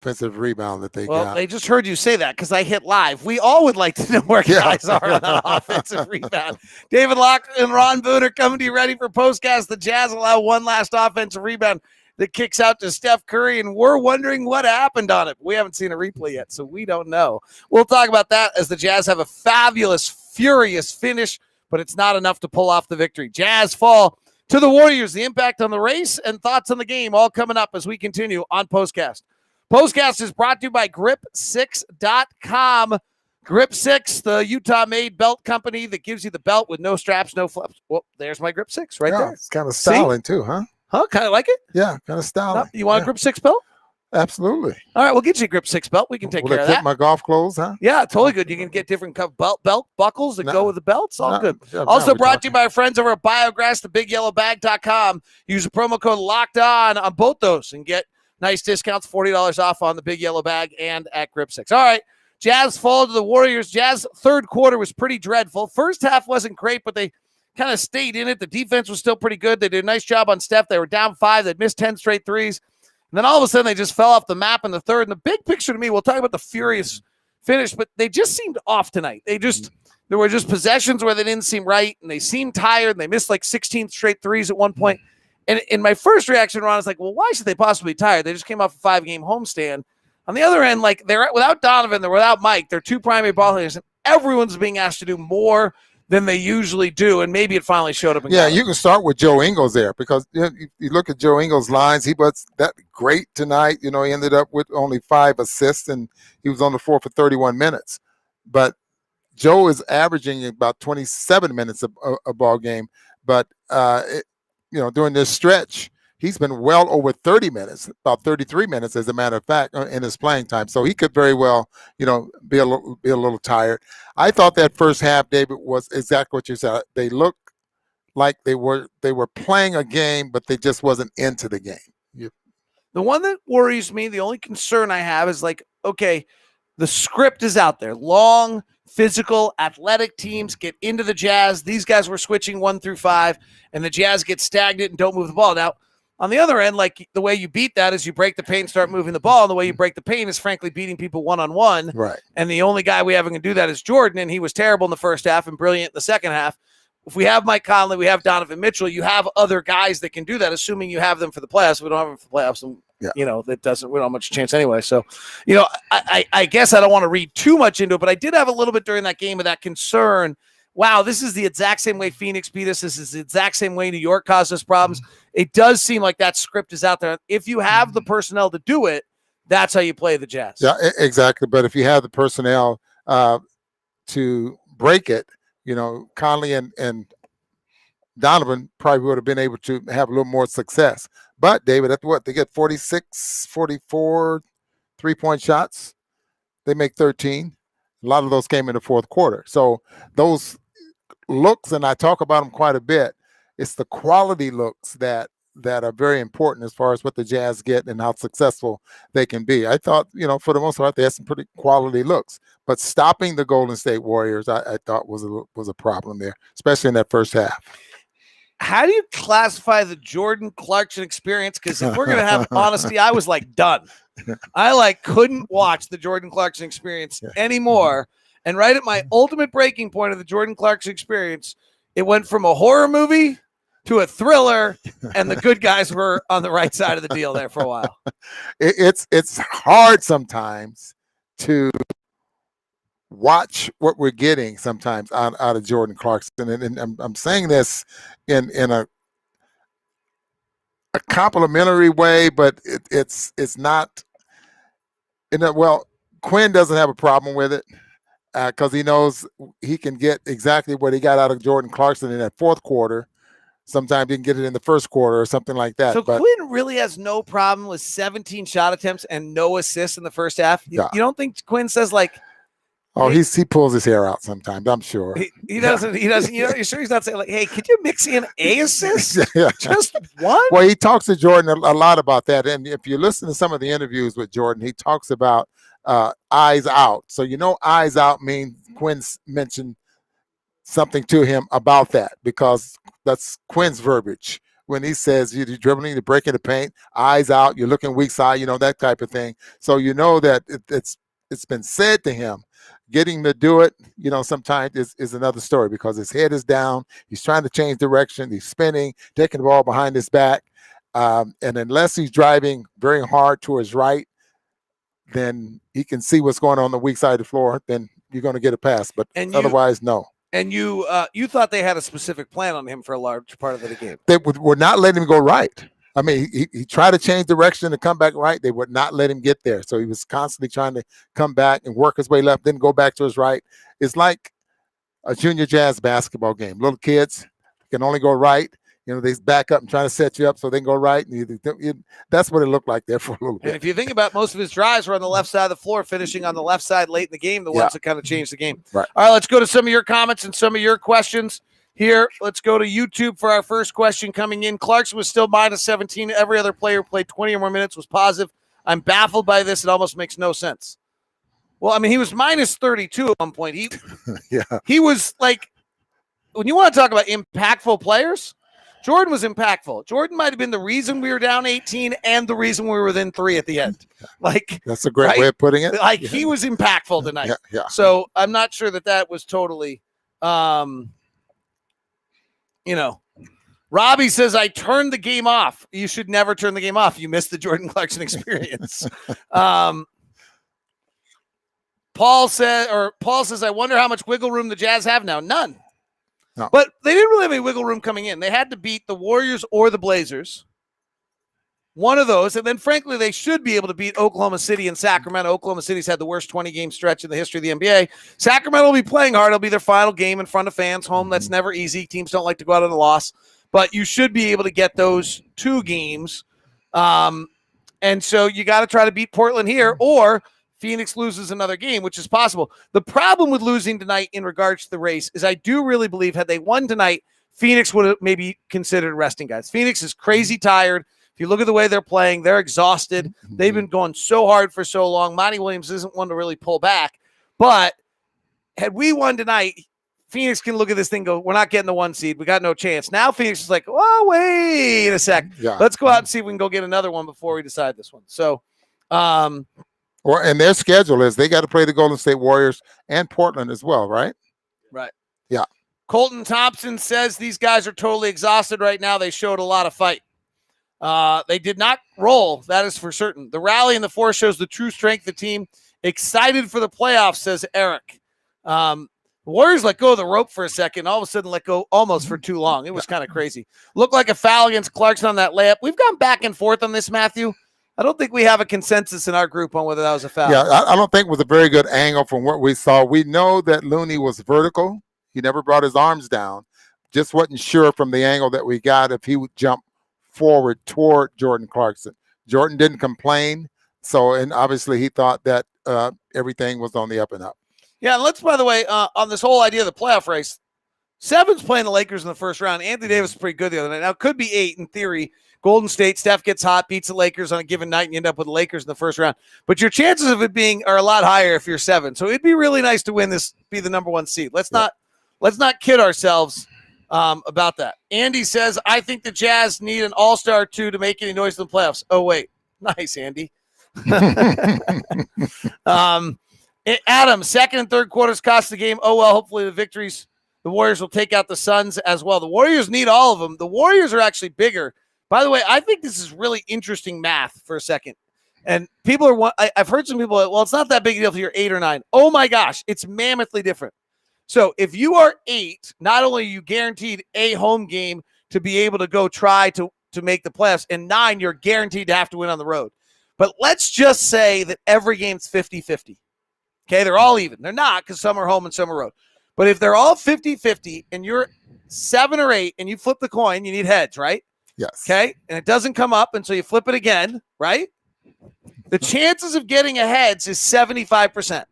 offensive rebound that they Well, got. they just heard you say that because I hit live. We all would like to know where guys are on that offensive rebound. David Locke and Ron Boone are coming to you ready for postcast. The Jazz allow one last offensive rebound that kicks out to Steph Curry, and we're wondering what happened on it. We haven't seen a replay yet, so we don't know. We'll talk about that as the Jazz have a fabulous, furious finish, but it's not enough to pull off the victory. Jazz fall to the Warriors, the impact on the race, and thoughts on the game all coming up as we continue on Postcast. Postcast is brought to you by Grip6.com. Grip6, the Utah-made belt company that gives you the belt with no straps, no flaps. Well, there's my Grip6 right there. It's kind of styling too, huh? Huh? Kind of like it? Yeah, kind of styling. You want a Grip6 belt? Absolutely. All right, we'll get you a Grip6 belt. We can take care of that. My golf clothes, huh? Yeah, totally good. You can get different belt buckles that go with the belts. All good. No, Also brought to you by our friends over at Biograss, thebigyellowbag.com. Use the promo code LOCKEDON on both those and get nice discounts, $40 off on the Big Yellow Bag and at Grip6. All right, Jazz fall to the Warriors. Jazz third quarter was pretty dreadful. First half wasn't great, but they kind of stayed in it. The defense was still pretty good. They did a nice job on Steph. They were down 5. They'd missed 10 straight threes. And then all of a sudden, they just fell off the map in the third. And the big picture to me, we'll talk about the furious finish, but they just seemed off tonight. There were just possessions where they didn't seem right, and they seemed tired, and they missed like 16 straight threes at one point. And in my first reaction, Ron, is like, well, why should they possibly be tired? They just came off a 5-game homestand. On the other end, like, they're without Donovan, they're without Mike. They're two primary ball handlers, and everyone's being asked to do more than they usually do, and maybe it finally showed up. You can start with Joe Ingles there because you look at Joe Ingles' lines. He was that great tonight. He ended up with only 5 assists, and he was on the floor for 31 minutes. But Joe is averaging about 27 minutes a ball game. But, during this stretch, he's been well over 30 minutes, about 33 minutes, as a matter of fact, in his playing time. So he could very well, be a little tired. I thought that first half, David, was exactly what you said. They looked like they were playing a game, but they just wasn't into the game. The one that worries me, the only concern I have is like, okay, the script is out there. Long, physical, athletic teams get into the Jazz. These guys were switching 1 through 5, and the Jazz get stagnant and don't move the ball. Now, on the other end, like, the way you beat that is you break the paint and start moving the ball. And the way you break the paint is, frankly, beating people one-on-one. Right. And the only guy we have going to do that is Jordan, and he was terrible in the first half and brilliant in the second half. If we have Mike Conley, we have Donovan Mitchell, you have other guys that can do that, assuming you have them for the playoffs. If we don't have them for the playoffs, and, we don't have much chance anyway. So, I guess I don't want to read too much into it, but I did have a little bit during that game of that concern. Wow, this is the exact same way Phoenix beat us. This is the exact same way New York caused us problems. It does seem like that script is out there. If you have the personnel to do it, that's how you play the Jazz. Yeah, exactly. But if you have the personnel to break it, Conley and Donovan probably would have been able to have a little more success. But, David, at what? They get 46, 44 3-point shots. They make 13. A lot of those came in the fourth quarter. So those looks, and I talk about them quite a bit, it's the quality looks that are very important as far as what the Jazz get and how successful they can be. I thought, for the most part, they had some pretty quality looks. But stopping the Golden State Warriors, I thought was a problem there, especially in that first half. How do you classify the Jordan Clarkson experience? Because if we're going to have honesty, I was like done. I couldn't watch the Jordan Clarkson experience anymore. And right at my ultimate breaking point of the Jordan Clarkson experience, it went from a horror movie to a thriller, and the good guys were on the right side of the deal there for a while. It's hard sometimes to watch what we're getting sometimes out of Jordan Clarkson, and I'm saying this in a complimentary way, but it's not. Quinn doesn't have a problem with it because he knows he can get exactly what he got out of Jordan Clarkson in that fourth quarter. Sometimes you can get it in the first quarter or something like that. So Quinn really has no problem with 17 shot attempts and no assists in the first half. You don't think Quinn says he pulls his hair out sometimes, I'm sure. He doesn't. You're sure he's not saying hey, could you mix in a assist? Just one? Well, he talks to Jordan a lot about that. And if you listen to some of the interviews with Jordan, he talks about eyes out. So, eyes out means Quinn's mentioned something to him about that because that's Quinn's verbiage when he says you're dribbling, you're breaking the paint, eyes out, you're looking weak side, that type of thing. So that it's been said to him. Getting to do it, sometimes is another story because his head is down. He's trying to change direction. He's spinning, taking the ball behind his back. And unless he's driving very hard to his right, then he can see what's going on the weak side of the floor. Then you're going to get a pass. But otherwise, no. And you thought they had a specific plan on him for a large part of the game. They would not let him go right. I mean, he tried to change direction to come back right. They would not let him get there. So he was constantly trying to come back and work his way left, then go back to his right. It's like a junior Jazz basketball game. Little kids can only go right. They back up and try to set you up so they can go right. And that's what it looked like there for a little bit. And if you think about most of his drives were on the left side of the floor, finishing on the left side late in the game, the ones that kind of changed the game. Right. All right, let's go to some of your comments and some of your questions here. Let's go to YouTube for our first question coming in. Clarkson was still minus 17. Every other player played 20 or more minutes was positive. I'm baffled by this. It almost makes no sense. Well, I mean, he was minus 32 at one point. He was like, when you want to talk about impactful players, Jordan was impactful. Jordan might have been the reason we were down 18 and the reason we were within 3 at the end. Like, that's a great way of putting it. Like, he was impactful tonight. Yeah. So I'm not sure that was totally, Robbie says, I turned the game off. You should never turn the game off. You missed the Jordan Clarkson experience. Paul says, I wonder how much wiggle room the Jazz have now. None. No. But they didn't really have any wiggle room coming in. They had to beat the Warriors or the Blazers. One of those. And then, frankly, they should be able to beat Oklahoma City and Sacramento. Oklahoma City's had the worst 20-game stretch in the history of the NBA. Sacramento will be playing hard. It'll be their final game in front of fans. Home, that's never easy. Teams don't like to go out on a loss. But you should be able to get those 2 games. And so you got to try to beat Portland here, or Phoenix loses another game, which is possible. The problem with losing tonight in regards to the race is I do really believe had they won tonight, Phoenix would have maybe considered resting guys. Phoenix is crazy tired. If you look at the way they're playing, they're exhausted. They've been going so hard for so long. Monty Williams isn't one to really pull back. But had we won tonight, Phoenix can look at this thing and go, we're not getting the 1 seed. We got no chance. Now Phoenix is like, oh, wait a sec. Yeah. Let's go out and see if we can go get another one before we decide this one. So, and their schedule is they got to play the Golden State Warriors and Portland as well, right? Right. Yeah. Colton Thompson says these guys are totally exhausted right now. They showed a lot of fight. They did not roll. That is for certain. The rally in the fourth shows the true strength of the team. Excited for the playoffs, says Eric. The Warriors let go of the rope for a second. All of a sudden let go almost for too long. It was kind of crazy. Looked like a foul against Clarkson on that layup. We've gone back and forth on this, Matthew. I don't think we have a consensus in our group on whether that was a foul. Yeah, I don't think it was a very good angle from what we saw. We know that Looney was vertical. He never brought his arms down. Just wasn't sure from the angle that we got if he would jump forward toward Jordan Clarkson. Jordan didn't complain. And obviously he thought that everything was on the up and up. Yeah, and let's, by the way, on this whole idea of the playoff race, 7's playing the Lakers in the first round. Anthony Davis was pretty good the other night. Now, it could be 8 in theory. Golden State, Steph gets hot, beats the Lakers on a given night, and you end up with the Lakers in the first round. But your chances of it are a lot higher if you're 7. So it'd be really nice to win this, be the number 1 seed. Let's not kid ourselves about that. Andy says, I think the Jazz need an all-star too to make any noise in the playoffs. Oh, wait. Nice, Andy. Adam, second and third quarters cost the game. Oh, well, hopefully the Warriors will take out the Suns as well. The Warriors need all of them. The Warriors are actually bigger. By the way, I think this is really interesting math for a second. And I've heard some people, well, it's not that big a deal if you're 8 or 9. Oh my gosh, it's mammothly different. So if you are 8, not only are you guaranteed a home game to be able to go try to make the playoffs, and 9, you're guaranteed to have to win on the road. But let's just say that every game's 50-50. Okay, they're all even. They're not, because some are home and some are road. But if they're all 50-50 and you're 7 or 8 and you flip the coin, you need heads, right? Yes. Okay, and it doesn't come up until you flip it again, right? The chances of getting a heads is 75%.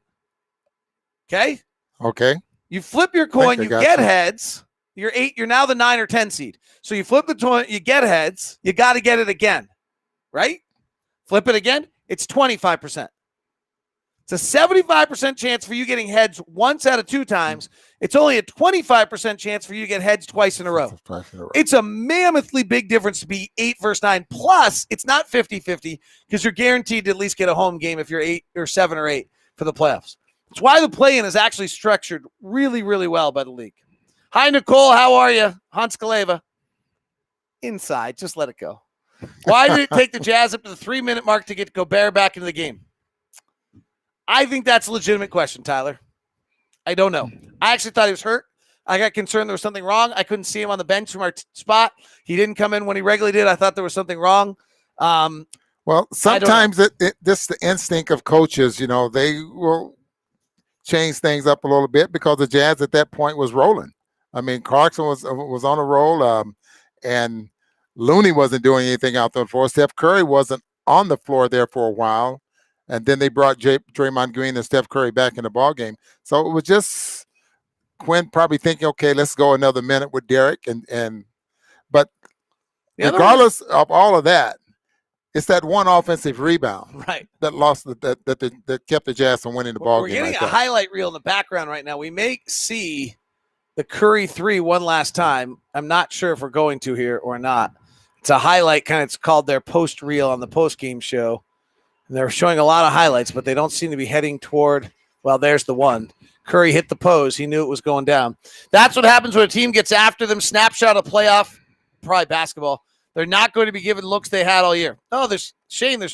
Okay? Okay. You flip your coin, you get heads. You're 8, you're now the 9 or 10 seed. So you flip the coin, you get heads. You got to get it again, right? Flip it again, it's 25%. It's a 75% chance for you getting heads once out of 2 times. It's only a 25% chance for you to get heads twice in a row. It's a mammothly big difference to be 8 versus 9. Plus, it's not 50-50 because you're guaranteed to at least get a home game if you're 8 or 7 or 8 for the playoffs. It's why the play-in is actually structured really, really well by the league. Hi, Nicole. How are you? Hans Kaleva. Inside. Just let it go. Why did it take the Jazz up to the 3-minute mark to get Gobert back into the game? I think that's a legitimate question, Tyler. I don't know. I actually thought he was hurt. I got concerned there was something wrong. I couldn't see him on the bench from our spot. He didn't come in when he regularly did. I thought there was something wrong. Well, sometimes this is the instinct of coaches. They will change things up a little bit because the Jazz at that point was rolling. I mean, Clarkson was on a roll, and Looney wasn't doing anything out there for us. Steph Curry wasn't on the floor there for a while. And then they brought Draymond Green and Steph Curry back in the ballgame. So it was just Quinn probably thinking, okay, let's go another minute with Derek. But regardless of all of that, it's that one offensive rebound that kept the Jazz from winning the ballgame. We're getting a highlight reel in the background right now. We may see the Curry 3 one last time. I'm not sure if we're going to here or not. It's a highlight, it's called their post reel on the post-game show. And they're showing a lot of highlights, but they don't seem to be heading toward, well, there's the one. Curry hit the pose. He knew it was going down. That's what happens when a team gets after them. Snapshot of playoff, probably basketball. They're not going to be given looks they had all year. Oh, there's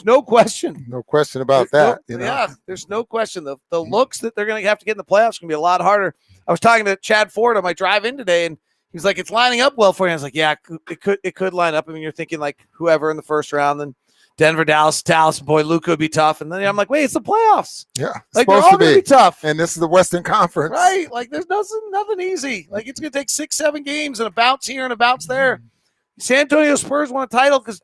no question. No question about that. Yeah, there's no question. The looks that they're going to have to get in the playoffs are going to be a lot harder. I was talking to Chad Ford on my drive in today, and he's like, it's lining up well for you. I was like, yeah, it could line up. I mean, you're thinking like whoever in the first round, then Denver, Dallas, boy, Luka would be tough. And then I'm like, wait, it's the playoffs. Yeah. Like, they're all going to be tough. And this is the Western Conference. Right. Like, there's nothing easy. Like, it's going to take 6-7 games and a bounce here and a bounce there. San Antonio Spurs won a title because,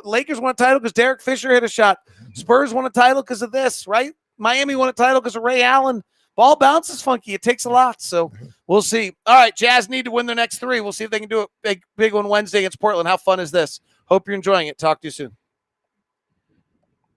Lakers won a title because Derek Fisher hit a shot. Spurs won a title because of this, right? Miami won a title because of Ray Allen. Ball bounces funky. It takes a lot. So we'll see. All right. Jazz need to win their next 3. We'll see if they can do a big one Wednesday against Portland. How fun is this? Hope you're enjoying it. Talk to you soon.